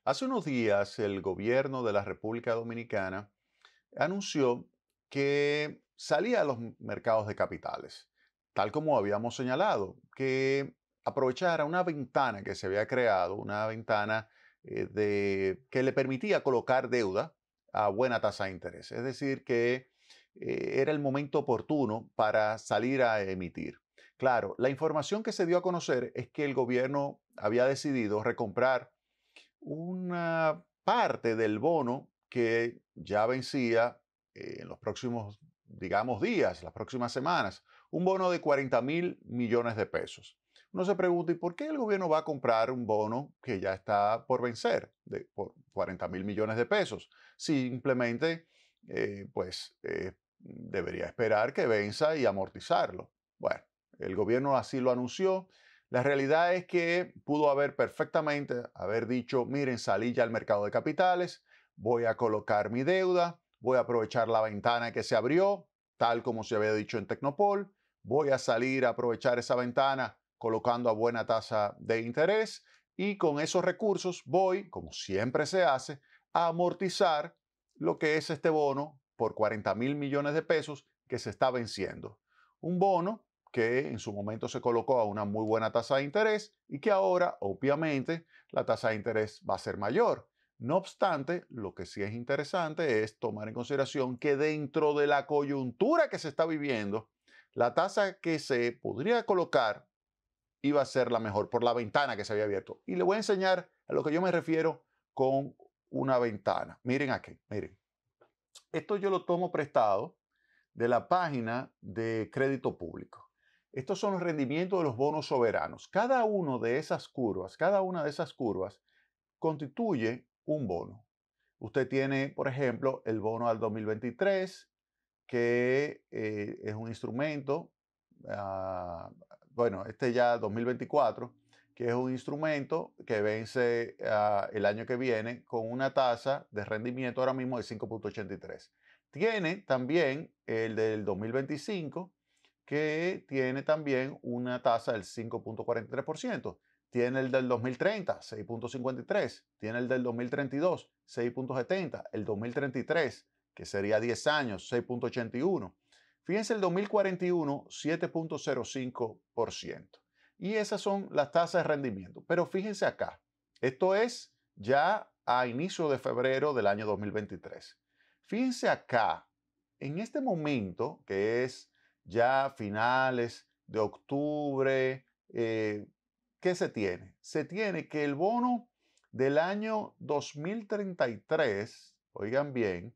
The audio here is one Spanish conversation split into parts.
Hace unos días el gobierno de la República Dominicana anunció que salía a los mercados de capitales, tal como habíamos señalado, que aprovechara una ventana que se había creado, una ventana que le permitía colocar deuda a buena tasa de interés. Es decir, que era el momento oportuno para salir a emitir. Claro, la información que se dio a conocer es que el gobierno había decidido recomprar una parte del bono que ya vencía en los próximos, digamos, días, las próximas semanas, un bono de 40.000 millones de pesos. Uno se pregunta, ¿y por qué el gobierno va a comprar un bono que ya está por vencer por 40.000 millones de pesos? Simplemente, debería esperar que venza y amortizarlo. Bueno, el gobierno así lo anunció. La realidad es que pudo haber perfectamente haber dicho, miren, salí ya al mercado de capitales, voy a colocar mi deuda, voy a aprovechar la ventana que se abrió, tal como se había dicho en Tecnopol, voy a salir a aprovechar esa ventana colocando a buena tasa de interés y con esos recursos voy, como siempre se hace, a amortizar lo que es este bono por 40.000 millones de pesos que se está venciendo. Un bono que en su momento se colocó a una muy buena tasa de interés y que ahora, obviamente, la tasa de interés va a ser mayor. No obstante, lo que sí es interesante es tomar en consideración que dentro de la coyuntura que se está viviendo, la tasa que se podría colocar iba a ser la mejor por la ventana que se había abierto. Y le voy a enseñar a lo que yo me refiero con una ventana. Miren aquí, miren. Esto yo lo tomo prestado de la página de crédito público. Estos son los rendimientos de los bonos soberanos. Cada una de esas curvas constituye un bono. Usted tiene, por ejemplo, el bono al 2023, que es un instrumento, ah, bueno, este ya 2024, que es un instrumento que vence el año que viene con una tasa de rendimiento ahora mismo de 5,83. Tiene también el del 2025, que tiene también una tasa del 5,43%. Tiene el del 2030, 6,53. Tiene el del 2032, 6,70. El 2033, que sería 10 años, 6,81. Fíjense el 2041, 7,05%. Y esas son las tasas de rendimiento. Pero fíjense acá, esto es ya a inicio de febrero del año 2023. Fíjense acá, en este momento, que es ya finales de octubre, ¿qué se tiene? Se tiene que el bono del año 2033, oigan bien,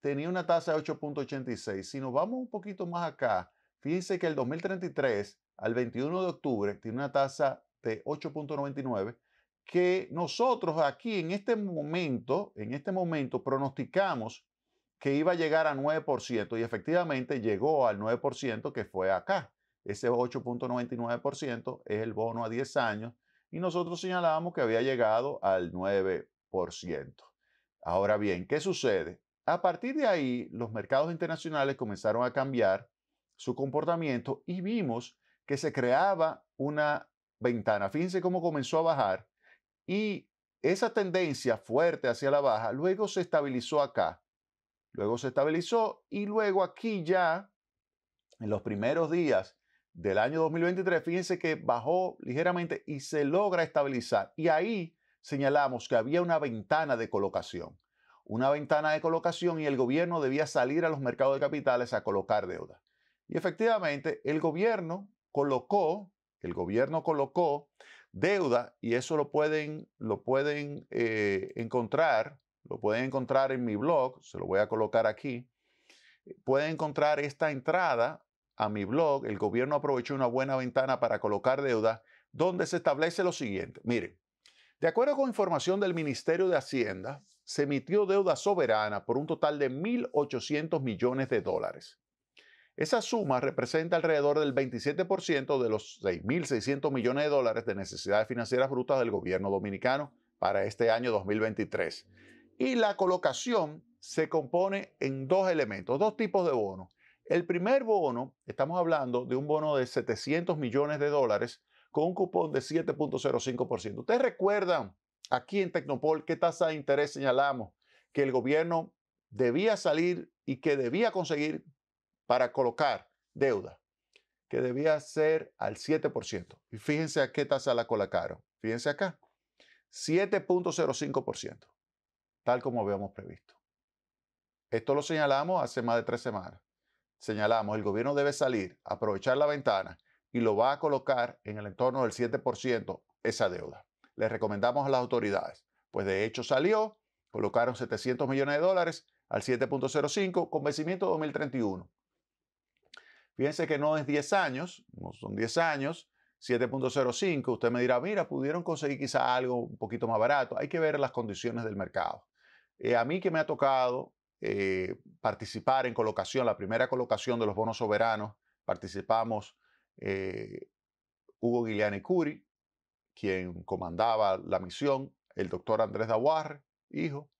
tenía una tasa de 8,86. Si nos vamos un poquito más acá, fíjense que el 2033 al 21 de octubre tiene una tasa de 8,99 que nosotros aquí en este momento pronosticamos que iba a llegar a 9% y efectivamente llegó al 9% que fue acá. Ese 8,99% es el bono a 10 años y nosotros señalábamos que había llegado al 9%. Ahora bien, ¿qué sucede? A partir de ahí, los mercados internacionales comenzaron a cambiar su comportamiento y vimos que se creaba una ventana. Fíjense cómo comenzó a bajar y esa tendencia fuerte hacia la baja luego se estabilizó acá. Luego se estabilizó y luego aquí ya, en los primeros días del año 2023, fíjense que bajó ligeramente y se logra estabilizar. Y ahí señalamos que había una ventana de colocación. Una ventana de colocación y el gobierno debía salir a los mercados de capitales a colocar deuda. Y efectivamente, el gobierno colocó deuda y eso lo pueden encontrar en mi blog, se lo voy a colocar aquí. Pueden encontrar esta entrada a mi blog. El gobierno aprovechó una buena ventana para colocar deuda, donde se establece lo siguiente. Miren, de acuerdo con información del Ministerio de Hacienda, se emitió deuda soberana por un total de 1.800 millones de dólares. Esa suma representa alrededor del 27% de los 6.600 millones de dólares de necesidades financieras brutas del gobierno dominicano para este año 2023. Y la colocación se compone en dos elementos, dos tipos de bonos. El primer bono, estamos hablando de un bono de 700 millones de dólares con un cupón de 7,05%. Ustedes recuerdan aquí en Tecnopol, ¿qué tasa de interés señalamos que el gobierno debía salir y que debía conseguir para colocar deuda? Que debía ser al 7%. Y fíjense a qué tasa la colocaron. Fíjense acá, 7.05%, tal como habíamos previsto. Esto lo señalamos hace más de 3 semanas. Señalamos, el gobierno debe salir, aprovechar la ventana y lo va a colocar en el entorno del 7% esa deuda. Le recomendamos a las autoridades. Pues de hecho salió, colocaron 700 millones de dólares al 7.05 con vencimiento 2031. Fíjense que no es 10 años, no son 10 años, 7.05. Usted me dirá, mira, pudieron conseguir quizá algo un poquito más barato. Hay que ver las condiciones del mercado. A mí que me ha tocado participar en colocación, la primera colocación de los bonos soberanos, participamos Hugo Giuliani Curi, quien comandaba la misión, el doctor Andrés Daguarre, hijo,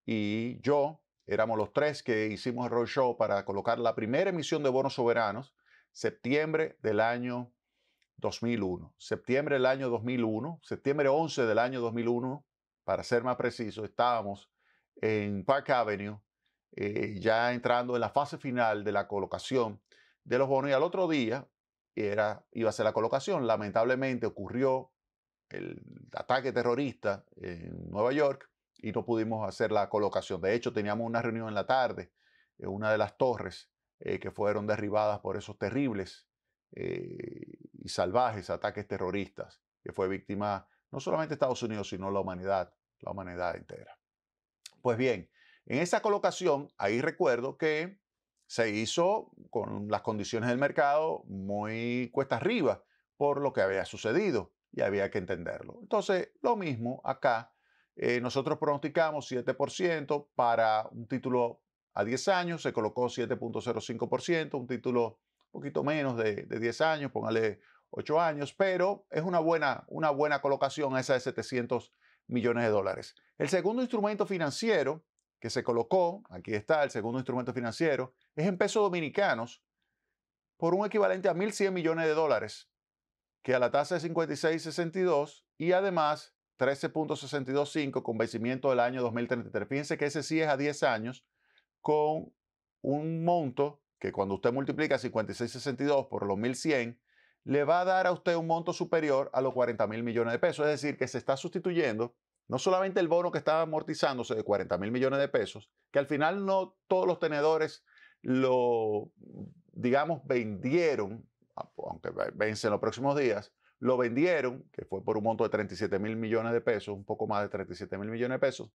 y yo, éramos los tres que hicimos el roadshow para colocar la primera emisión de bonos soberanos, septiembre del año 2001. Septiembre del año 2001, septiembre 11 del año 2001, para ser más preciso, estábamos en Park Avenue, ya entrando en la fase final de la colocación de los bonos, y al otro día iba a ser la colocación. Lamentablemente ocurrió el ataque terrorista en Nueva York y no pudimos hacer la colocación. De hecho, teníamos una reunión en la tarde en una de las torres que fueron derribadas por esos terribles y salvajes ataques terroristas, que fue víctima no solamente Estados Unidos, sino la humanidad entera. Pues bien, en esa colocación, ahí recuerdo que se hizo con las condiciones del mercado muy cuesta arriba por lo que había sucedido y había que entenderlo. Entonces, lo mismo acá, nosotros pronosticamos 7% para un título a 10 años, se colocó 7.05%, un título un poquito menos de 10 años, póngale 8 años, pero es una buena colocación esa de 700 millones de dólares. El segundo instrumento financiero que se colocó, aquí está el segundo instrumento financiero, es en pesos dominicanos por un equivalente a 1.100 millones de dólares, que a la tasa de 56.62 y además 13.625 con vencimiento del año 2033. Fíjense que ese sí es a 10 años con un monto que cuando usted multiplica 56.62 por los 1.100, le va a dar a usted un monto superior a los 40.000 millones de pesos. Es decir, que se está sustituyendo no solamente el bono que estaba amortizándose de 40.000 millones de pesos, que al final no todos los tenedores lo, digamos, vendieron, aunque vence en los próximos días, lo vendieron, que fue por un monto de 37.000 millones de pesos, un poco más de 37.000 millones de pesos,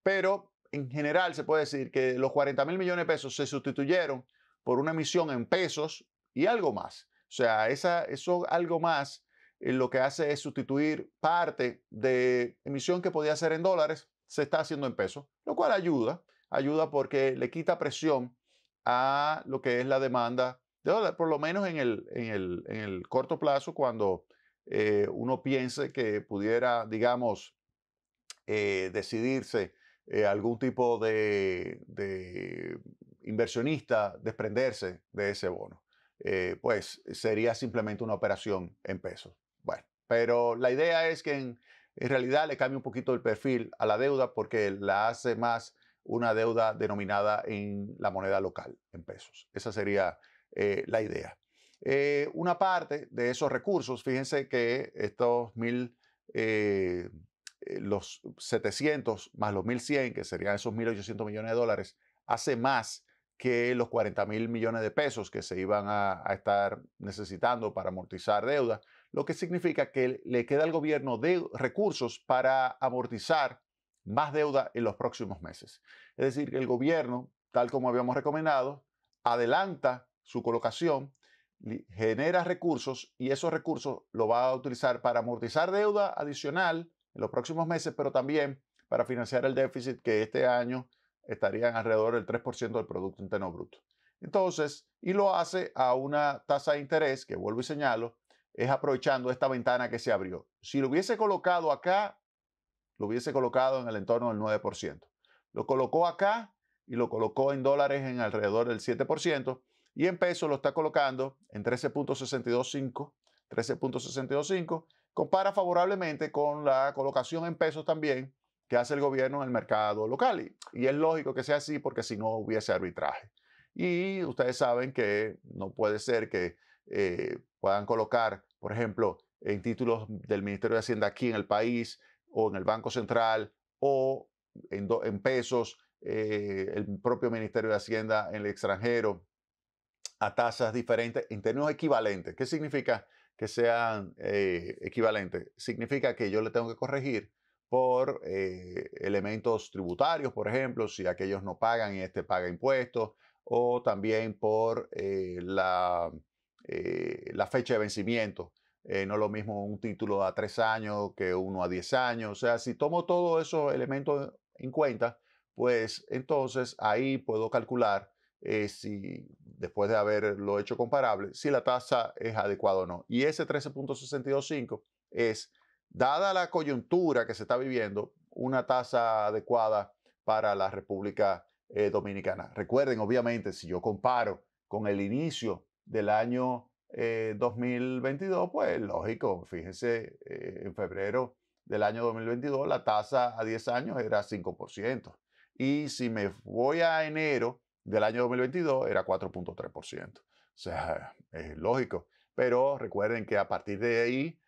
pero en general se puede decir que los 40.000 millones de pesos se sustituyeron por una emisión en pesos y algo más. O sea, eso algo más lo que hace es sustituir parte de emisión que podía ser en dólares, se está haciendo en pesos, lo cual ayuda porque le quita presión a lo que es la demanda de dólares, por lo menos en el corto plazo, cuando uno piense que pudiera, digamos, decidirse algún tipo de inversionista desprenderse de ese bono. Pues sería simplemente una operación en pesos. Bueno, pero la idea es que en realidad le cambie un poquito el perfil a la deuda porque la hace más una deuda denominada en la moneda local, en pesos. Esa sería la idea. Una parte de esos recursos, fíjense que estos los 700 más los 1.100, que serían esos 1.800 millones de dólares, hace más que los 40.000 millones de pesos que se iban a estar necesitando para amortizar deuda, lo que significa que le queda al gobierno de recursos para amortizar más deuda en los próximos meses. Es decir, que el gobierno, tal como habíamos recomendado, adelanta su colocación, genera recursos y esos recursos lo va a utilizar para amortizar deuda adicional en los próximos meses, pero también para financiar el déficit que este año estarían alrededor del 3% del Producto Interno Bruto. Entonces, y lo hace a una tasa de interés, que vuelvo y señalo, es aprovechando esta ventana que se abrió. Si lo hubiese colocado acá, lo hubiese colocado en el entorno del 9%. Lo colocó acá y lo colocó en dólares en alrededor del 7%, y en pesos lo está colocando en 13.625, compara favorablemente con la colocación en pesos también que hace el gobierno en el mercado local. Y es lógico que sea así porque si no hubiese arbitraje. Y ustedes saben que no puede ser que puedan colocar, por ejemplo, en títulos del Ministerio de Hacienda aquí en el país o en el Banco Central o en pesos, el propio Ministerio de Hacienda en el extranjero a tasas diferentes en términos equivalentes. ¿Qué significa que sean equivalentes? Significa que yo le tengo que corregir por elementos tributarios, por ejemplo, si aquellos no pagan y este paga impuestos, o también por la fecha de vencimiento. No es lo mismo un título a 3 años que uno a 10 años. O sea, si tomo todos esos elementos en cuenta, pues entonces ahí puedo calcular si después de haberlo hecho comparable, si la tasa es adecuada o no. Y ese 13.625 es, dada la coyuntura que se está viviendo, una tasa adecuada para la República Dominicana. Recuerden, obviamente, si yo comparo con el inicio del año 2022, pues lógico, fíjense, en febrero del año 2022 la tasa a 10 años era 5%. Y si me voy a enero del año 2022 era 4.3%. O sea, es lógico. Pero recuerden que a partir de ahí,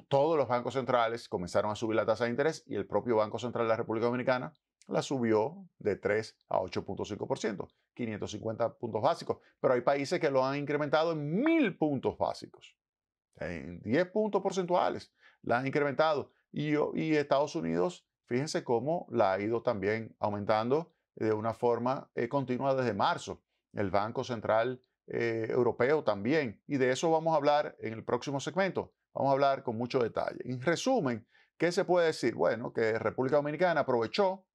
todos los bancos centrales comenzaron a subir la tasa de interés y el propio Banco Central de la República Dominicana la subió de 3 a 8.5%, 550 puntos básicos. Pero hay países que lo han incrementado en 1.000 puntos básicos, en 10 puntos porcentuales. La han incrementado. Y Estados Unidos, fíjense cómo la ha ido también aumentando de una forma continua desde marzo. El Banco Central Europeo también. Y de eso vamos a hablar en el próximo segmento. Vamos a hablar con mucho detalle. En resumen, ¿qué se puede decir? Bueno, que República Dominicana aprovechó,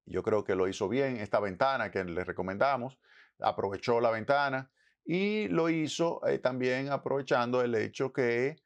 yo creo que lo hizo bien, esta ventana que le recomendamos, aprovechó la ventana y lo hizo también aprovechando el hecho que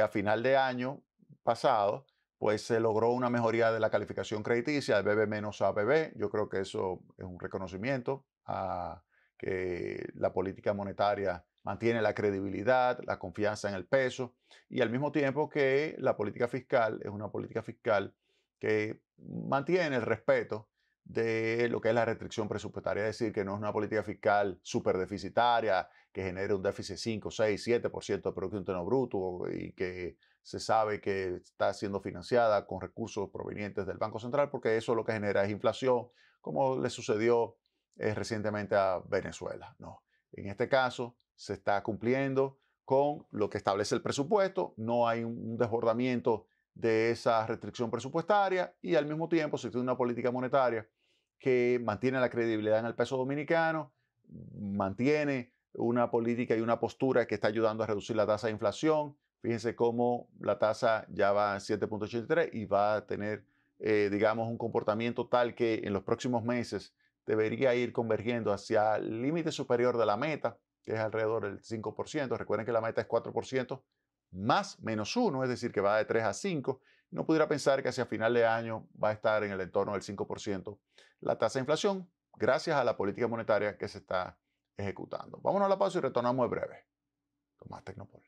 a final de año pasado, pues se logró una mejoría de la calificación crediticia de BB menos a BB. Yo creo que eso es un reconocimiento a que la política monetaria mantiene la credibilidad, la confianza en el peso y al mismo tiempo que la política fiscal es una política fiscal que mantiene el respeto de lo que es la restricción presupuestaria, es decir, que no es una política fiscal súper deficitaria, que genere un déficit 5, 6, 7% de Producto Interno Bruto y que se sabe que está siendo financiada con recursos provenientes del Banco Central, porque eso lo que genera es inflación, como le sucedió recientemente a Venezuela. No, en este caso se está cumpliendo con lo que establece el presupuesto, no hay un desbordamiento de esa restricción presupuestaria y al mismo tiempo se tiene una política monetaria que mantiene la credibilidad en el peso dominicano, mantiene una política y una postura que está ayudando a reducir la tasa de inflación. Fíjense cómo la tasa ya va a 7.83 y va a tener, digamos, un comportamiento tal que en los próximos meses debería ir convergiendo hacia el límite superior de la meta, que es alrededor del 5%. Recuerden que la meta es 4% más menos 1, es decir, que va de 3 a 5. No pudiera pensar que hacia final de año va a estar en el entorno del 5% la tasa de inflación, gracias a la política monetaria que se está ejecutando. Vámonos a la pausa y retornamos en breve con más Tecnopol.